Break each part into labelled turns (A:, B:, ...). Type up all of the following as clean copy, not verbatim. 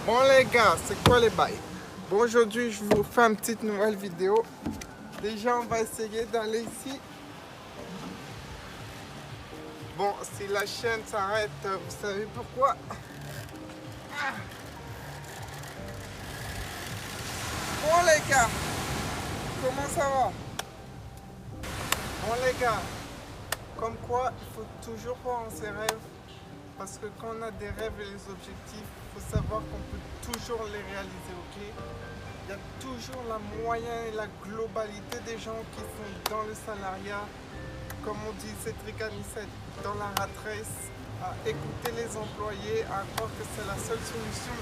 A: Bon les gars, c'est quoi les bails? Bon, aujourd'hui je vous fais une petite nouvelle vidéo. Déjà on va essayer d'aller ici. Bon, si la chaîne s'arrête, vous savez pourquoi? Bon les gars, comment ça va? Bon les gars, comme quoi il faut toujours croire en ses rêves. Parce que quand on a des rêves et des objectifs, il faut savoir qu'on peut toujours les réaliser, ok? Il y a toujours la moyenne et la globalité des gens qui sont dans le salariat, comme on dit Cédric Anissette, dans la rat race, à écouter les employés, à croire que c'est la seule solution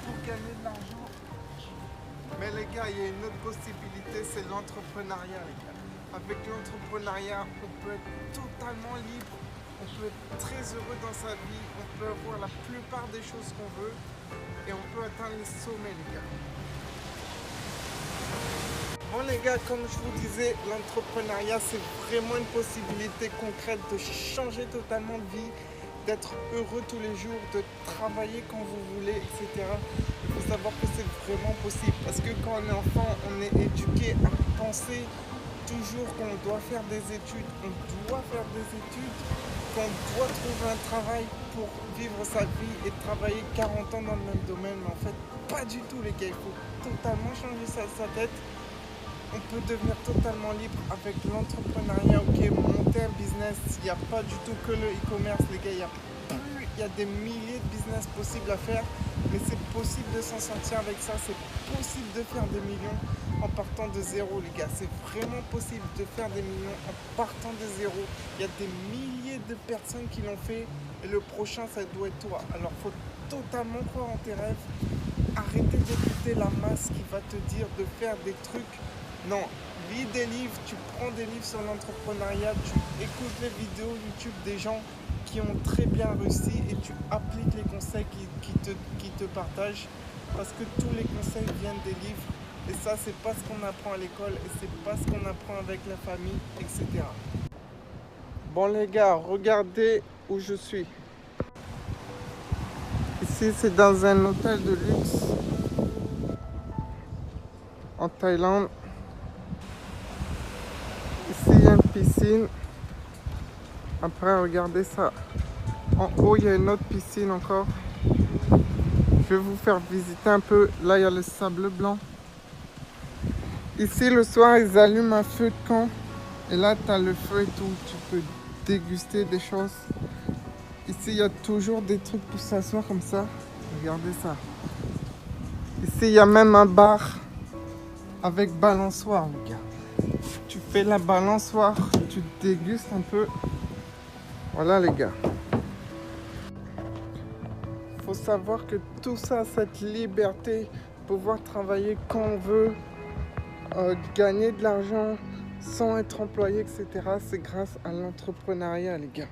A: pour gagner de l'argent. Mais les gars, il y a une autre possibilité, c'est l'entrepreneuriat, les gars. Avec l'entrepreneuriat, on peut être totalement libre. On peut être très heureux dans sa vie, on peut avoir la plupart des choses qu'on veut et on peut atteindre les sommets les gars. Bon les gars, comme je vous disais, l'entrepreneuriat c'est vraiment une possibilité concrète de changer totalement de vie, d'être heureux tous les jours, de travailler quand vous voulez, etc. Il faut savoir que c'est vraiment possible parce que quand on est enfant, on est éduqué à penser toujours qu'on doit faire des études, qu'on doit trouver un travail pour vivre sa vie et travailler 40 ans dans le même domaine. Mais en fait, pas du tout les gars, il faut totalement changer sa tête. On peut devenir totalement libre avec l'entrepreneuriat, ok, monter un business. Il n'y a pas du tout que le e-commerce les gars, il y a des milliers de business possibles à faire. Mais c'est possible de s'en sortir avec ça, c'est possible de faire des millions en partant de zéro les gars. C'est vraiment possible de faire des millions en partant de zéro. Il y a des milliers de personnes qui l'ont fait et le prochain ça doit être toi. Alors faut totalement croire en tes rêves. Arrêtez d'écouter la masse qui va te dire de faire des trucs. Non, lis des livres, tu prends des livres sur l'entrepreneuriat, tu écoutes les vidéos YouTube des gens qui ont très bien réussi et tu appliques les conseils qui te partagent parce que tous les conseils viennent des livres et ça c'est pas ce qu'on apprend à l'école et c'est pas ce qu'on apprend avec la famille, etc. Bon les gars, regardez où je suis. Ici c'est dans un hôtel de luxe en Thaïlande. Ici il y a une piscine. Après regardez ça. En haut, il y a une autre piscine encore. Je vais vous faire visiter un peu. Là, il y a le sable blanc. Ici, le soir, ils allument un feu de camp. Et là, tu as le feu et tout. Tu peux déguster des choses. Ici, il y a toujours des trucs pour s'asseoir comme ça. Regardez ça. Ici, il y a même un bar avec balançoire, les gars. Tu fais la balançoire, tu dégustes un peu. Voilà, les gars. Il faut savoir que tout ça, cette liberté, pouvoir travailler quand on veut, gagner de l'argent sans être employé, etc., c'est grâce à l'entrepreneuriat, les gars.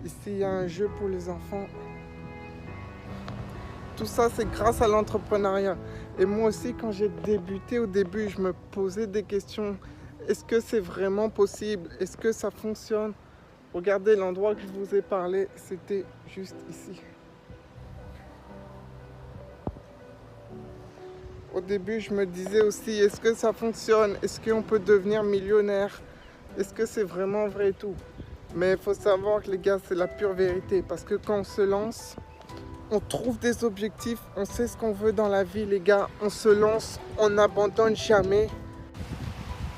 A: Ici, il y a un jeu pour les enfants. Tout ça, c'est grâce à l'entrepreneuriat. Et moi aussi, quand j'ai débuté au début, je me posais des questions. Est-ce que c'est vraiment possible? Est-ce que ça fonctionne? Regardez l'endroit que je vous ai parlé, c'était juste ici. Au début, je me disais aussi, est-ce que ça fonctionne? Est-ce qu'on peut devenir millionnaire? Est-ce que c'est vraiment vrai et tout? Mais il faut savoir que les gars, c'est la pure vérité. Parce que quand on se lance, on trouve des objectifs, on sait ce qu'on veut dans la vie, les gars. On se lance, on n'abandonne jamais.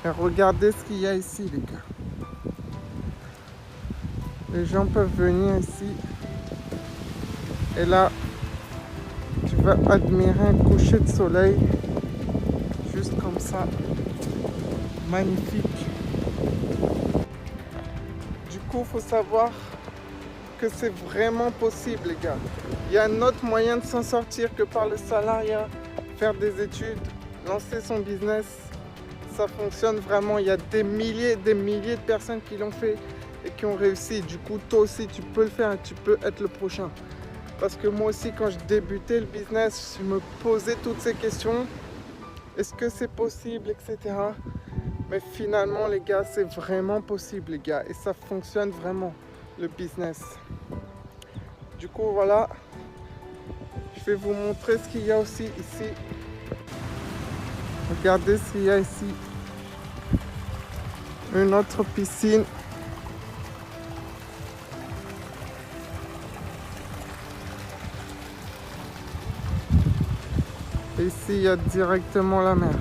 A: Et regardez ce qu'il y a ici, les gars. Les gens peuvent venir ici. Et là, tu vas admirer un coucher de soleil. Juste comme ça. Magnifique. Du coup, il faut savoir que c'est vraiment possible, les gars. Il y a un autre moyen de s'en sortir que par le salariat. Faire des études, lancer son business. Ça fonctionne vraiment. Il y a des milliers de personnes qui l'ont fait et qui ont réussi. Du coup, toi aussi, tu peux le faire et tu peux être le prochain. Parce que moi aussi, quand je débutais le business, je me posais toutes ces questions. Est-ce que c'est possible, etc. Mais finalement, les gars, c'est vraiment possible, les gars. Et ça fonctionne vraiment, le business. Du coup, voilà. Je Je vais vous montrer ce qu'il y a aussi ici. Regardez ce qu'il y a ici. Une autre piscine. Et ici, il y a directement la mer.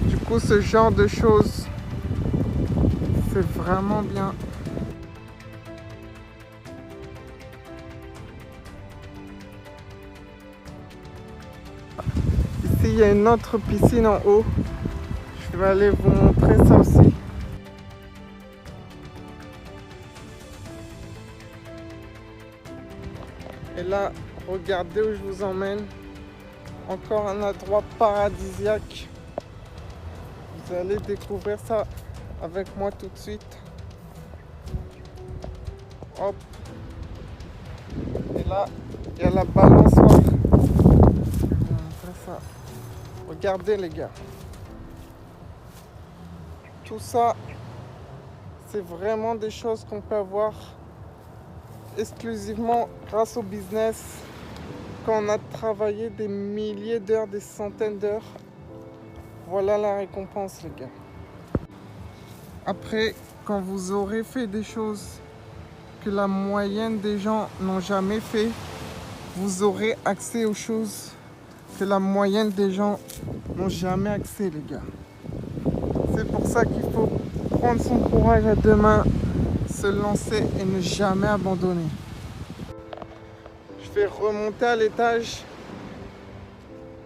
A: Du coup, ce genre de choses, c'est vraiment bien. Ici, il y a une autre piscine en haut. Je vais aller vous montrer ça aussi. Et là, regardez où je vous emmène. Encore un endroit paradisiaque. Vous allez découvrir ça avec moi tout de suite. Hop. Et là, il y a la balançoire. Je vais vous montrer ça. Regardez les gars. Tout ça, c'est vraiment des choses qu'on peut avoir exclusivement grâce au business. Quand on a travaillé des milliers d'heures, des centaines d'heures, voilà la récompense les gars. Après, quand vous aurez fait des choses que la moyenne des gens n'ont jamais fait, vous aurez accès aux choses que la moyenne des gens n'ont jamais accès les gars. C'est pour ça qu'il faut prendre son courage à deux mains, se lancer et ne jamais abandonner. Je vais remonter à l'étage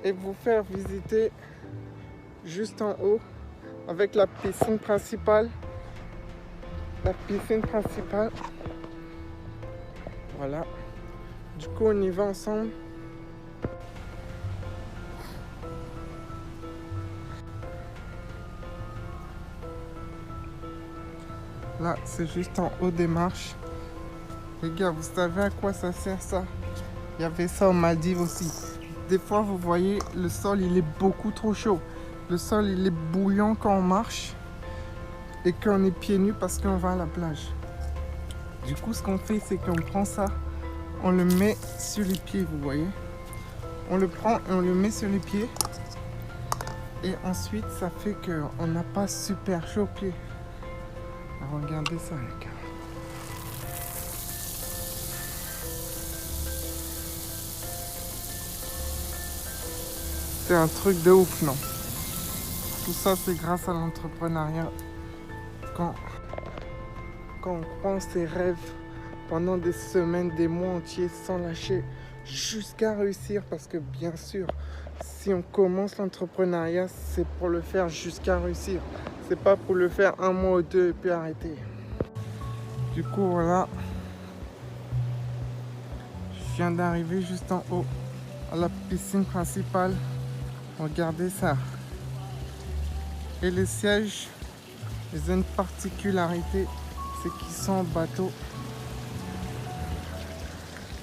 A: et vous faire visiter juste en haut avec la piscine principale. La piscine principale. Voilà. Du coup, on y va ensemble. Là, c'est juste en haut des marches. Les gars, vous savez à quoi ça sert ça? Il y avait ça aux Maldives aussi. Des fois, vous voyez, le sol, il est beaucoup trop chaud. Le sol, il est bouillant quand on marche et qu'on est pieds nus parce qu'on va à la plage. Du coup, ce qu'on fait, c'est qu'on prend ça, on le met sur les pieds, vous voyez. On le prend et on le met sur les pieds. Et ensuite, ça fait qu'on n'a pas super chaud aux pieds. Alors, regardez ça, les gars. C'est un truc de ouf, non? Tout ça, c'est grâce à l'entrepreneuriat. Quand on croit en ses rêves pendant des semaines, des mois entiers sans lâcher jusqu'à réussir. Parce que bien sûr, si on commence l'entrepreneuriat, c'est pour le faire jusqu'à réussir. C'est pas pour le faire un mois ou deux et puis arrêter. Du coup, voilà. Je viens d'arriver juste en haut à la piscine principale. Regardez ça. Et les sièges, ils ont une particularité, c'est qu'ils sont en bateau.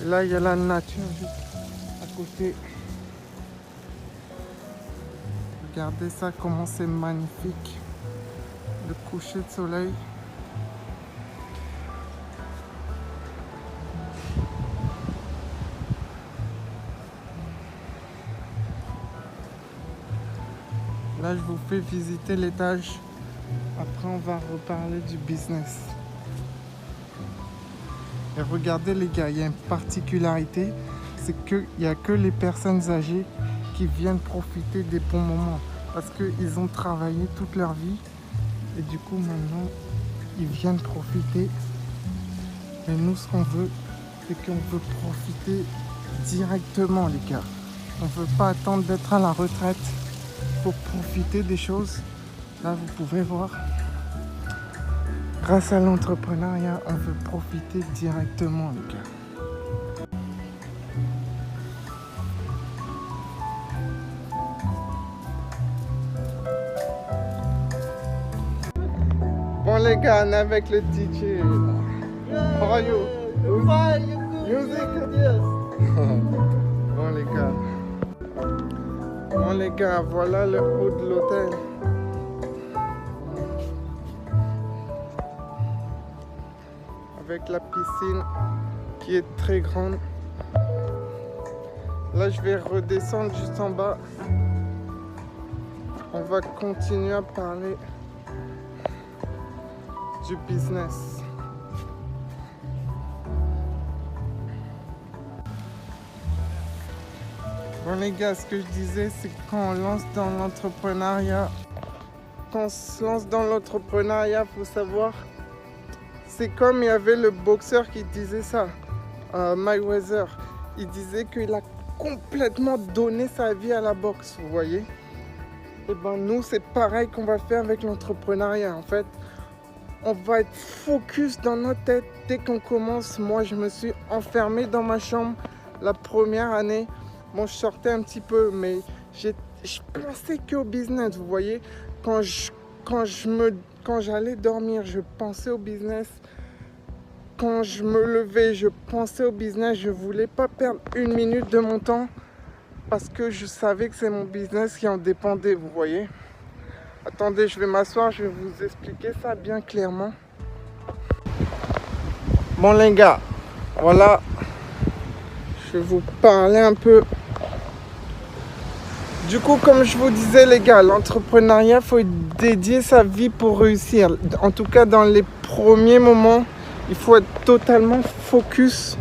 A: Et là, il y a la nature juste à côté. Regardez ça, comment c'est magnifique. Le coucher de soleil. Là, je vous fais visiter l'étage. Après, on va reparler du business. Et regardez les gars, il y a une particularité, c'est qu'il n'y a que les personnes âgées qui viennent profiter des bons moments. Parce qu'ils ont travaillé toute leur vie. Et du coup, maintenant, ils viennent profiter. Mais nous, ce qu'on veut, c'est qu'on veut profiter directement, les gars. On ne veut pas attendre d'être à la retraite. Pour profiter des choses. Là, vous pouvez voir. Grâce à l'entrepreneuriat, on veut profiter directement, les gars. Bon, les gars, on est avec le DJ. How are you?
B: Fine, you good?
A: Music?
B: Yes.
A: Bon, les gars. Bon, les gars, voilà le haut de l'hôtel. Avec la piscine qui est très grande. Là, je vais redescendre juste en bas. On va continuer à parler du business. Bon les gars, ce que je disais, c'est que quand on lance dans l'entrepreneuriat, faut savoir, c'est comme il y avait le boxeur qui disait ça, Mayweather. Il disait qu'il a complètement donné sa vie à la boxe, vous voyez. Et ben nous, c'est pareil qu'on va faire avec l'entrepreneuriat. En fait, on va être focus dans notre tête dès qu'on commence. Moi, je me suis enfermé dans ma chambre la première année. Bon, je sortais un petit peu, mais je pensais qu'au business, vous voyez. Quand j'allais dormir, je pensais au business. Quand je me levais, je pensais au business. Je ne voulais pas perdre une minute de mon temps parce que je savais que c'est mon business qui en dépendait, vous voyez. Attendez, je vais m'asseoir, je vais vous expliquer ça bien clairement. Bon les gars, voilà. Je vais vous parler un peu. Du coup, comme je vous disais les gars, l'entrepreneuriat, il faut dédier sa vie pour réussir. En tout cas, dans les premiers moments, il faut être totalement focus.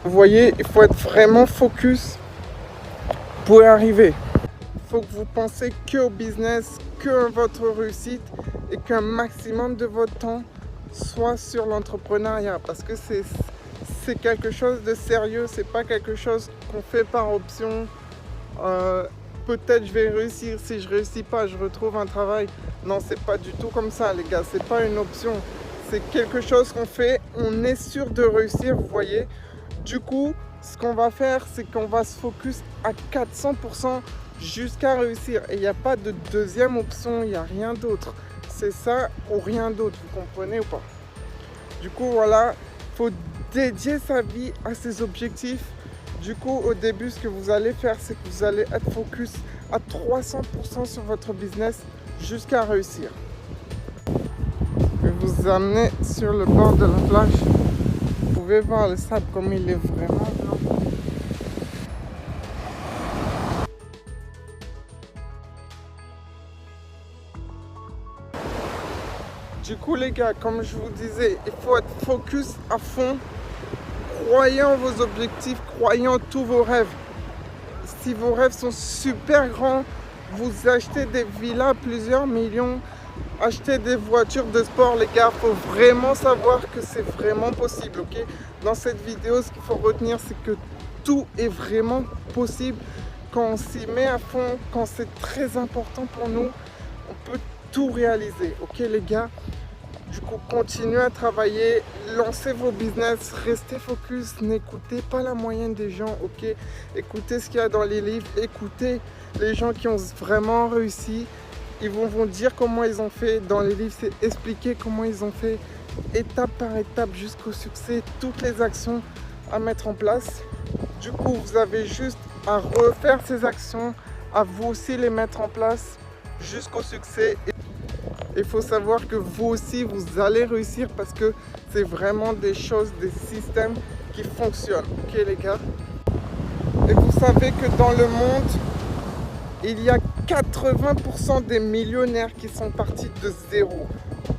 A: Vous voyez, il faut être vraiment focus pour y arriver. Il faut que vous pensez que au business, que à votre réussite et qu'un maximum de votre temps soit sur l'entrepreneuriat. Parce que c'est quelque chose de sérieux, c'est pas quelque chose qu'on fait par option. Peut-être je vais réussir, si je réussis pas, je retrouve un travail. Non, c'est pas du tout comme ça les gars, c'est pas une option. C'est quelque chose qu'on fait, on est sûr de réussir, vous voyez. Du coup, ce qu'on va faire, c'est qu'on va se focus à 400% jusqu'à réussir. Et il n'y a pas de deuxième option, il n'y a rien d'autre. C'est ça ou rien d'autre, vous comprenez ou pas? Du coup, voilà, il faut dédier sa vie à ses objectifs. Du coup, au début, ce que vous allez faire, c'est que vous allez être focus à 300% sur votre business jusqu'à réussir. Je vais vous amener sur le bord de la plage. Vous pouvez voir le sable comme il est vraiment blanc. Du coup, les gars, comme je vous disais, il faut être focus à fond. Croyez en vos objectifs, croyez en tous vos rêves. Si vos rêves sont super grands, vous achetez des villas à plusieurs millions, achetez des voitures de sport, les gars, il faut vraiment savoir que c'est vraiment possible, ok? Dans cette vidéo, ce qu'il faut retenir, c'est que tout est vraiment possible quand on s'y met à fond, quand c'est très important pour nous, on peut tout réaliser, ok les gars? Du coup, continuez à travailler, lancez vos business, restez focus, n'écoutez pas la moyenne des gens, ok? Écoutez ce qu'il y a dans les livres, écoutez les gens qui ont vraiment réussi. Ils vont vous dire comment ils ont fait. Dans les livres, c'est expliquer comment ils ont fait, étape par étape jusqu'au succès, toutes les actions à mettre en place. Du coup, vous avez juste à refaire ces actions, à vous aussi les mettre en place jusqu'au succès. Il faut savoir que vous aussi, vous allez réussir parce que c'est vraiment des choses, des systèmes qui fonctionnent. Ok les gars? Et vous savez que dans le monde, il y a 80% des millionnaires qui sont partis de zéro.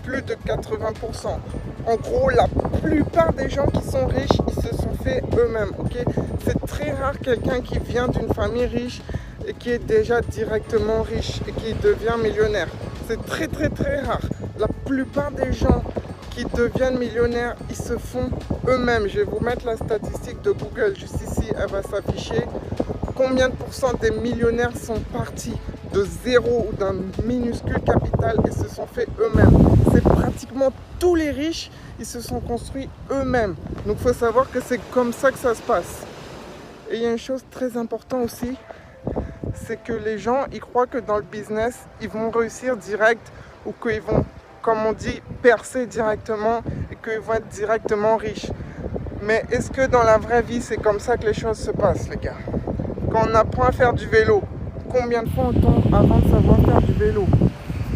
A: Plus de 80%. En gros, la plupart des gens qui sont riches, ils se sont fait eux-mêmes. Ok? C'est très rare quelqu'un qui vient d'une famille riche et qui est déjà directement riche et qui devient millionnaire. C'est très très très rare. La plupart des gens qui deviennent millionnaires, ils se font eux-mêmes. Je vais vous mettre la statistique de Google juste ici, elle va s'afficher. Combien de pourcents des millionnaires sont partis de zéro ou d'un minuscule capital et se sont fait eux-mêmes? C'est pratiquement tous les riches, ils se sont construits eux-mêmes. Donc il faut savoir que c'est comme ça que ça se passe. Et il y a une chose très importante aussi, c'est que les gens, ils croient que dans le business, ils vont réussir direct ou qu'ils vont, comme on dit, percer directement et qu'ils vont être directement riches. Mais est-ce que dans la vraie vie, c'est comme ça que les choses se passent, les gars? Quand on apprend à faire du vélo, combien de fois on tombe avant de savoir faire du vélo?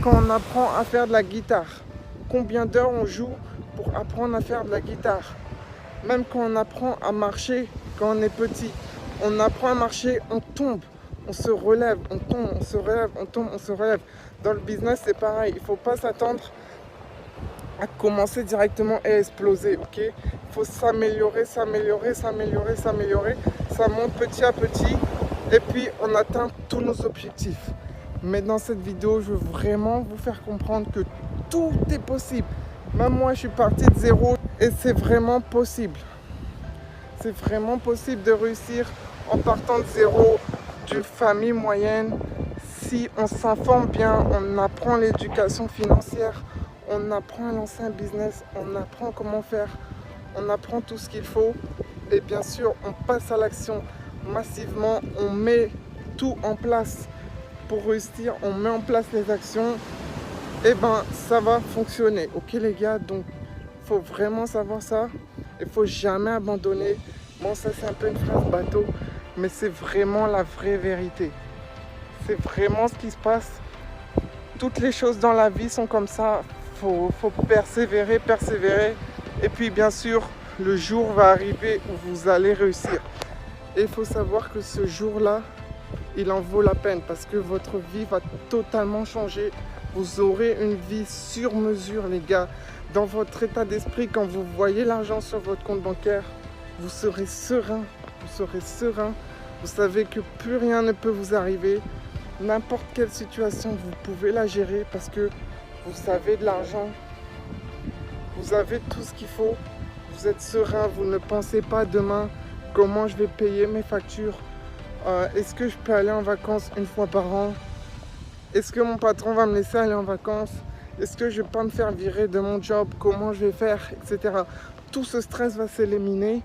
A: Quand on apprend à faire de la guitare, combien d'heures on joue pour apprendre à faire de la guitare? Même quand on apprend à marcher, quand on est petit, On apprend à marcher, on tombe, on se relève, on tombe, on se relève, on tombe, on se relève. Dans le business, c'est pareil. Il ne faut pas s'attendre à commencer directement et exploser, ok? Il faut s'améliorer, s'améliorer, s'améliorer, s'améliorer. Ça monte petit à petit et puis on atteint tous nos objectifs. Mais dans cette vidéo, je veux vraiment vous faire comprendre que tout est possible. Même moi, je suis parti de zéro et c'est vraiment possible. C'est vraiment possible de réussir en partant de zéro, d'une famille moyenne. Si on s'informe bien, on apprend l'éducation financière, on apprend à lancer un business, on apprend comment faire, on apprend tout ce qu'il faut. Et bien sûr, on passe à l'action massivement, on met tout en place pour réussir, on met en place les actions. Et ben ça va fonctionner, ok les gars? Donc il faut vraiment savoir ça, il faut jamais abandonner. Bon, ça c'est un peu une phrase bateau, mais c'est vraiment la vraie vérité. C'est vraiment ce qui se passe. Toutes les choses dans la vie sont comme ça. Faut persévérer, persévérer. Et puis bien sûr, le jour va arriver où vous allez réussir. Et il faut savoir que ce jour-là, il en vaut la peine parce que votre vie va totalement changer. Vous aurez une vie sur mesure, les gars. Dans votre état d'esprit, quand vous voyez l'argent sur votre compte bancaire, vous serez serein. Vous serez serein. Vous savez que plus rien ne peut vous arriver. N'importe quelle situation, vous pouvez la gérer parce que vous avez de l'argent. Vous avez tout ce qu'il faut. Vous êtes serein. Vous ne pensez pas demain comment je vais payer mes factures. Est-ce que je peux aller en vacances une fois par an? Est-ce que mon patron va me laisser aller en vacances? Est-ce que je ne vais pas me faire virer de mon job? Comment je vais faire? Etc. Tout ce stress va s'éliminer.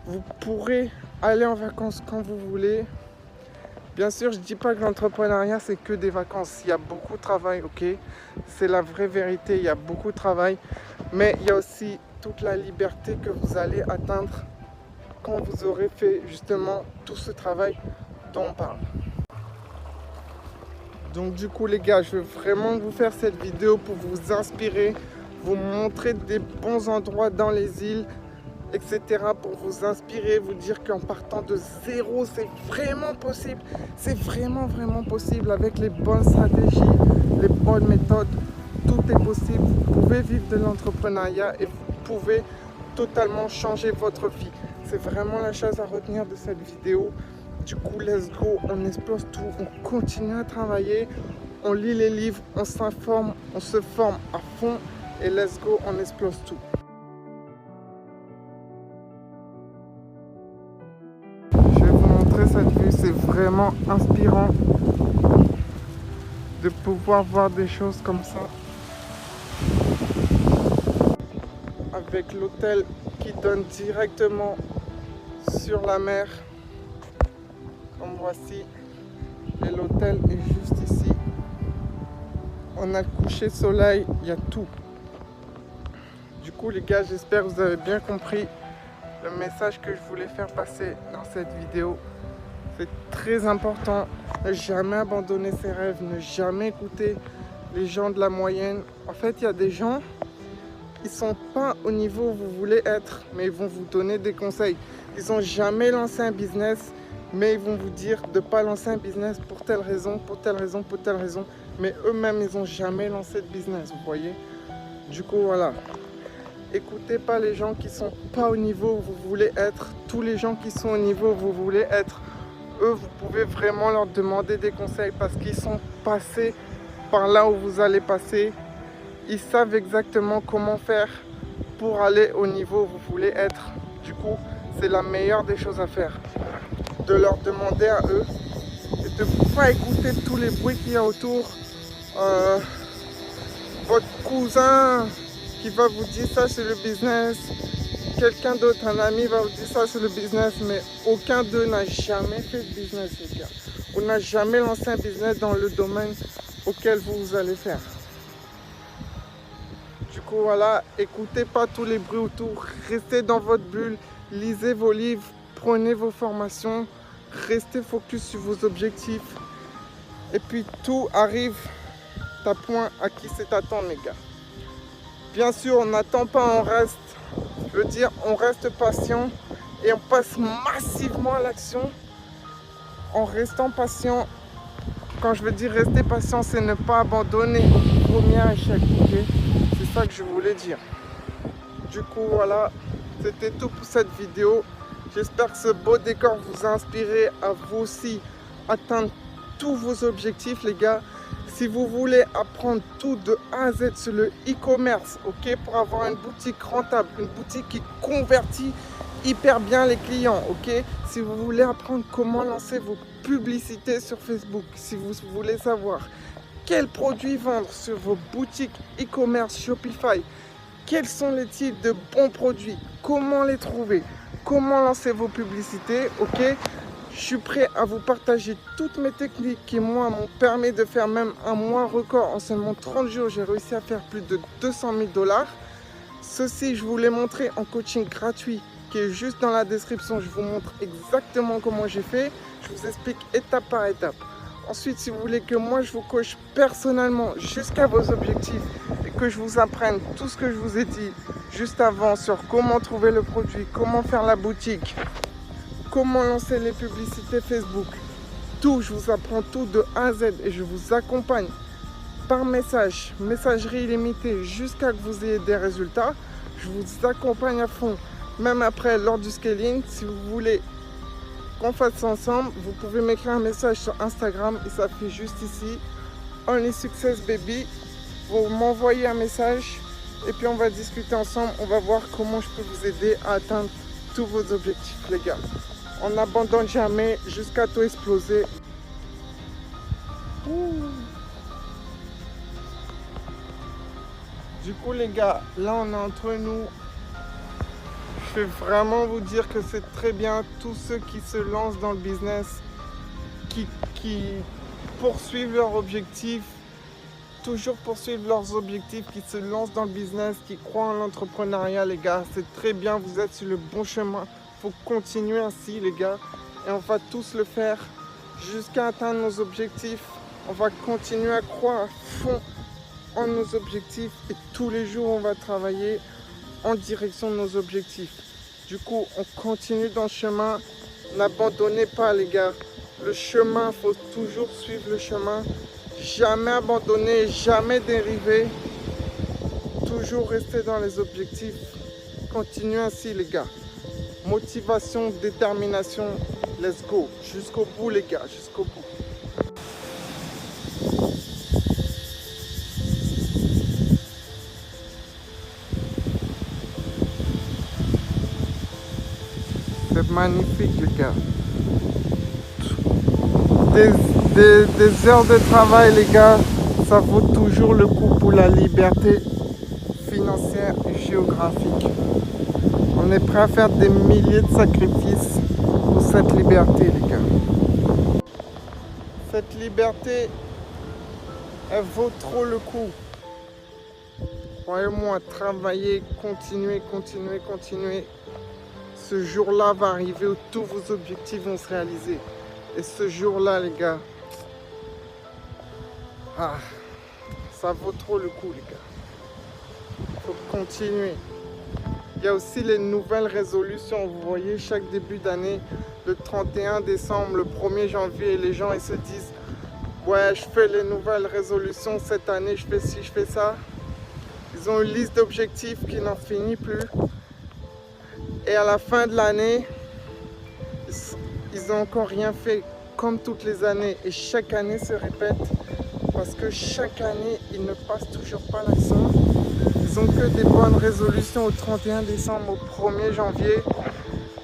A: Vous pourrez aller en vacances quand vous voulez. Bien sûr, je ne dis pas que l'entrepreneuriat, c'est que des vacances. Il y a beaucoup de travail, ok? C'est la vraie vérité, il y a beaucoup de travail. Mais il y a aussi toute la liberté que vous allez atteindre quand vous aurez fait justement tout ce travail dont on parle. Donc du coup les gars, je veux vraiment vous faire cette vidéo pour vous inspirer, vous montrer des bons endroits dans les îles, etc. pour vous inspirer, vous dire qu'en partant de zéro, c'est vraiment possible. C'est vraiment possible avec les bonnes stratégies, les bonnes méthodes. Tout est possible. Vous pouvez vivre de l'entrepreneuriat et vous pouvez totalement changer votre vie. C'est vraiment la chose à retenir de cette vidéo. Du coup, let's go, on explose tout, on continue à travailler, on lit les livres, on s'informe, on se forme à fond et let's go, on explose tout. Je vais vous montrer cette vue, c'est vraiment inspirant de pouvoir voir des choses comme ça. Avec l'hôtel qui donne directement sur la mer. Comme voici, et l'hôtel est juste ici. On a le coucher de soleil, il y a tout. Du coup les gars, j'espère que vous avez bien compris le message que je voulais faire passer dans cette vidéo. C'est très important, ne jamais abandonner ses rêves, ne jamais écouter les gens de la moyenne. En fait, il y a des gens, ils sont pas au niveau où vous voulez être, mais ils vont vous donner des conseils. Ils n'ont jamais lancé un business, mais ils vont vous dire de ne pas lancer un business pour telle raison, pour telle raison, pour telle raison. Mais eux-mêmes, ils n'ont jamais lancé de business, vous voyez. Du coup, voilà. Écoutez pas les gens qui ne sont pas au niveau où vous voulez être. Tous les gens qui sont au niveau où vous voulez être, eux, vous pouvez vraiment leur demander des conseils parce qu'ils sont passés par là où vous allez passer. Ils savent exactement comment faire pour aller au niveau où vous voulez être. Du coup, c'est la meilleure des choses à faire. De leur demander à eux et de ne pas écouter tous les bruits qu'il y a autour. Votre cousin qui va vous dire ça c'est le business, quelqu'un d'autre, un ami va vous dire ça c'est le business, mais aucun d'eux n'a jamais fait de business les gars. On n'a jamais lancé un business dans le domaine auquel vous allez faire. Du coup voilà, écoutez pas tous les bruits autour, restez dans votre bulle, lisez vos livres, prenez vos formations. Restez focus sur vos objectifs et puis tout arrive à point à qui c'est attendre les gars. Bien sûr on n'attend pas, on reste. Je veux dire on reste patient et on passe massivement à l'action en restant patient. Quand je veux dire rester patient, c'est ne pas abandonner au premier échec, ok? C'est ça que je voulais dire. Du coup, voilà, c'était tout pour cette vidéo. J'espère que ce beau décor vous a inspiré à vous aussi atteindre tous vos objectifs, les gars. Si vous voulez apprendre tout de A à Z sur le e-commerce, ok, pour avoir une boutique rentable, une boutique qui convertit hyper bien les clients, ok. Si vous voulez apprendre comment lancer vos publicités sur Facebook, si vous voulez savoir quels produits vendre sur vos boutiques e-commerce Shopify, quels sont les types de bons produits, comment les trouver, comment lancer vos publicités, ok. Je suis prêt à vous partager toutes mes techniques qui, moi, m'ont permis de faire même un mois record. En seulement 30 jours, j'ai réussi à faire plus de 200 000 $. Ceci, je vous l'ai montré en coaching gratuit qui est juste dans la description. Je vous montre exactement comment j'ai fait. Je vous explique étape par étape. Ensuite, si vous voulez que moi, je vous coach personnellement jusqu'à vos objectifs et que je vous apprenne tout ce que je vous ai dit juste avant sur comment trouver le produit, comment faire la boutique, comment lancer les publicités Facebook, tout, je vous apprends tout de A à Z et je vous accompagne par message, messagerie illimitée jusqu'à que vous ayez des résultats. Je vous accompagne à fond, même après lors du scaling. Si vous voulez qu'on fasse ça ensemble, vous pouvez m'écrire un message sur Instagram, il s'affiche juste ici, Only Success Baby. Vous m'envoyez un message et puis on va discuter ensemble, on va voir comment je peux vous aider à atteindre tous vos objectifs, les gars. On n'abandonne jamais jusqu'à tout exploser. Du coup, les gars, là on est entre nous. Je vais vraiment vous dire que c'est très bien tous ceux qui se lancent dans le business, qui poursuivent leurs objectifs, toujours poursuivre leurs objectifs, qui se lancent dans le business, qui croient en l'entrepreneuriat, les gars. C'est très bien, vous êtes sur le bon chemin. Il faut continuer ainsi, les gars, et on va tous le faire jusqu'à atteindre nos objectifs. On va continuer à croire à fond en nos objectifs et tous les jours on va travailler en direction de nos objectifs. Du coup, on continue dans le chemin. N'abandonnez pas, les gars. Le chemin, il faut toujours suivre le chemin. Jamais abandonner, jamais dériver. Toujours rester dans les objectifs. Continuez ainsi, les gars. Motivation, détermination, let's go. Jusqu'au bout, les gars, jusqu'au bout. C'est magnifique, les gars. Des heures de travail, les gars, ça vaut toujours le coup pour la liberté financière et géographique. On est prêt à faire des milliers de sacrifices pour cette liberté, les gars. Cette liberté, elle vaut trop le coup. Croyez-moi, travaillez, continuez, continuez, continuez. Ce jour-là va arriver où tous vos objectifs vont se réaliser. Et ce jour-là, les gars, ça vaut trop le coup, les gars. Il faut continuer. Il y a aussi les nouvelles résolutions. Vous voyez, chaque début d'année, le 31 décembre, le 1er janvier, les gens ils se disent « Ouais, je fais les nouvelles résolutions cette année, je fais ci, je fais ça. » Ils ont une liste d'objectifs qui n'en finit plus. Et à la fin de l'année, ils n'ont encore rien fait comme toutes les années. Et chaque année se répète parce que chaque année, ils ne passent toujours pas l'accent. Ils n'ont que des bonnes résolutions au 31 décembre, au 1er janvier.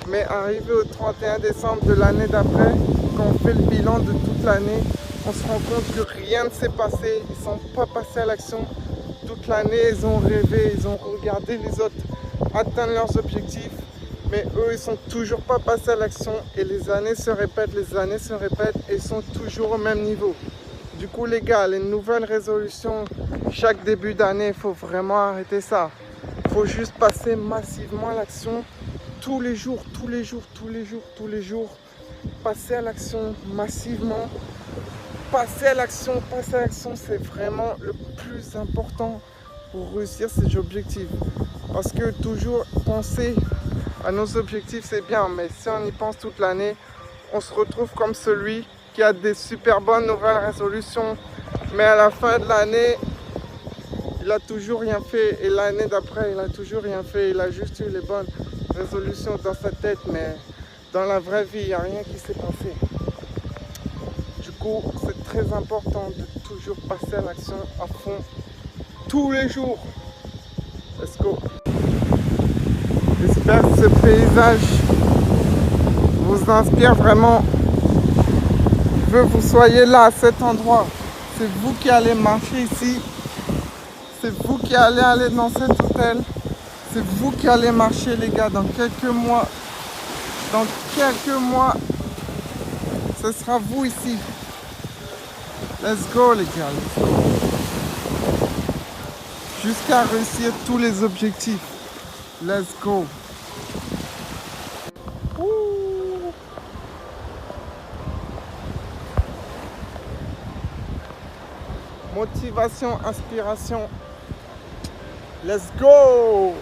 A: Mais arrivé au 31 décembre de l'année d'après, quand on fait le bilan de toute l'année, on se rend compte que rien ne s'est passé. Ils ne sont pas passés à l'action. Toute l'année, ils ont rêvé, ils ont regardé les autres atteindre leurs objectifs. Mais eux, ils sont toujours pas passés à l'action. Et les années se répètent, les années se répètent et ils sont toujours au même niveau. Du coup, les gars, les nouvelles résolutions, chaque début d'année, il faut vraiment arrêter ça. Il faut juste passer massivement à l'action tous les jours, tous les jours, tous les jours, tous les jours. Passer à l'action massivement. Passer à l'action, c'est vraiment le plus important pour réussir ces objectifs. Parce que toujours penser à nos objectifs, c'est bien, mais si on y pense toute l'année, on se retrouve comme celui qui a des super bonnes nouvelles résolutions, mais à la fin de l'année, il a toujours rien fait, et l'année d'après, il a toujours rien fait. Il a juste eu les bonnes résolutions dans sa tête, mais dans la vraie vie, il n'y a rien qui s'est passé. Du coup, c'est très important de toujours passer à l'action à fond, tous les jours. Let's go. J'espère que ce paysage vous inspire vraiment. Je veux que vous soyez là, à cet endroit. C'est vous qui allez marcher ici. C'est vous qui allez aller dans cet hôtel. C'est vous qui allez marcher, les gars, dans quelques mois. Dans quelques mois, ce sera vous ici. Let's go, les gars, let's go. Jusqu'à réussir tous les objectifs. Let's go. Ouh. Motivation, inspiration. Let's go!